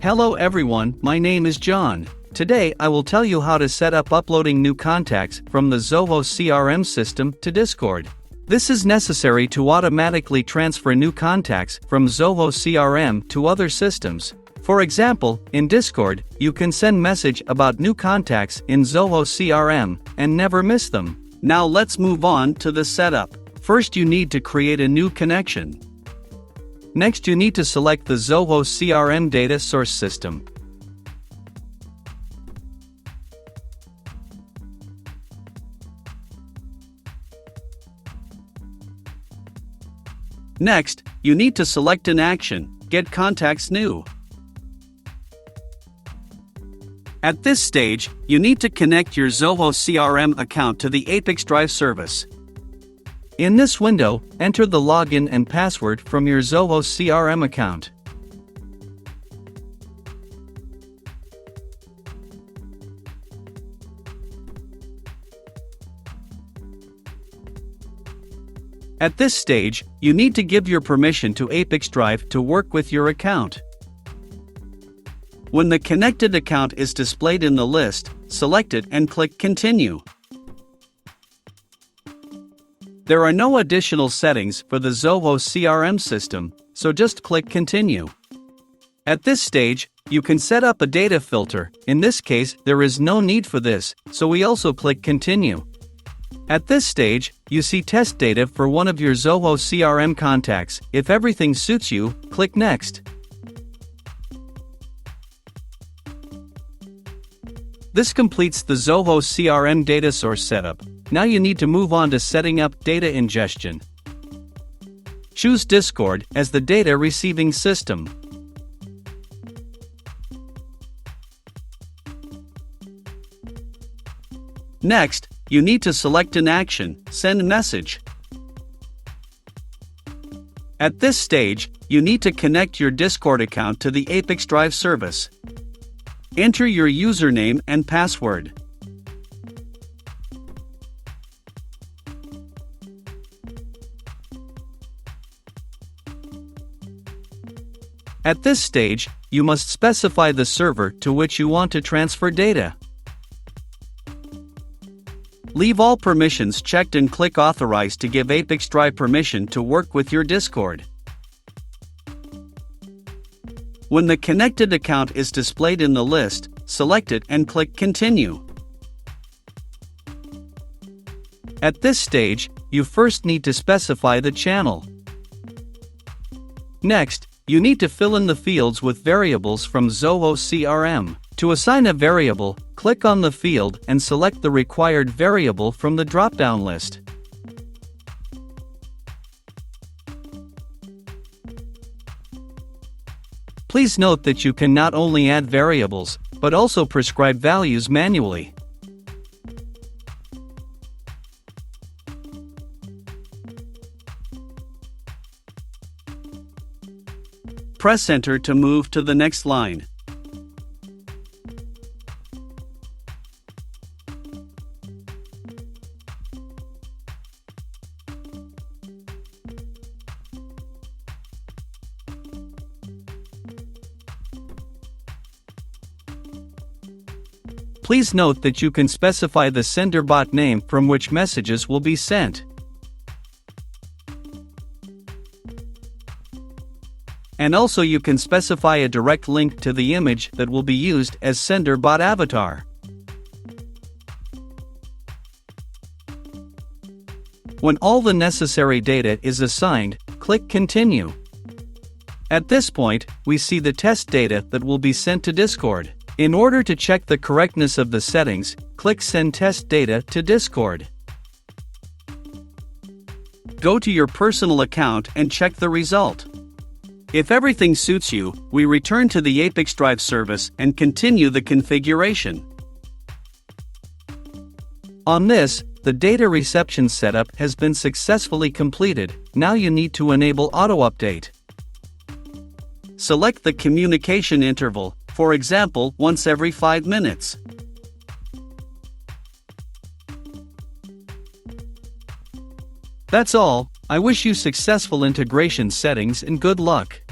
Hello everyone, my name is John. Today I will tell you how to set up uploading new contacts from the Zoho CRM system to Discord. This is necessary to automatically transfer new contacts from Zoho CRM to other systems. For example, in Discord, you can send message about new contacts in Zoho CRM and never miss them. Now let's move on to the setup. First you need to create a new connection. Next you need to select the Zoho CRM data source system. Next, you need to select an action, Get Contacts New. At this stage, you need to connect your Zoho CRM account to the ApiX-Drive service. In this window, enter the login and password from your Zoho CRM account. At this stage, you need to give your permission to ApiX-Drive to work with your account. When the connected account is displayed in the list, select it and click Continue. There are no additional settings for the Zoho CRM system, so just click Continue. At this stage, you can set up a data filter. In this case, there is no need for this, so we also click Continue. At this stage, you see test data for one of your Zoho CRM contacts. If everything suits you, click Next. This completes the Zoho CRM data source setup. Now you need to move on to setting up data ingestion. Choose Discord as the data receiving system. Next, you need to select an action, Send Message. At this stage, you need to connect your Discord account to the ApiX-Drive service. Enter your username and password. At this stage, you must specify the server to which you want to transfer data. Leave all permissions checked and click Authorize to give ApiX-Drive permission to work with your Discord. When the connected account is displayed in the list, select it and click Continue. At this stage, you first need to specify the channel. Next, you need to fill in the fields with variables from Zoho CRM. To assign a variable, click on the field and select the required variable from the drop-down list. Please note that you can not only add variables, but also prescribe values manually. Press Enter to move to the next line. Please note that you can specify the sender bot name from which messages will be sent. And also you can specify a direct link to the image that will be used as sender bot avatar. When all the necessary data is assigned, click Continue. At this point, we see the test data that will be sent to Discord. In order to check the correctness of the settings, click Send Test Data to Discord. Go to your personal account and check the result. If everything suits you, we return to the ApiX-Drive service and continue the configuration. On this, the data reception setup has been successfully completed. Now you need to enable auto-update. Select the communication interval, for example, once every 5 minutes. That's all. I wish you successful integration settings and good luck.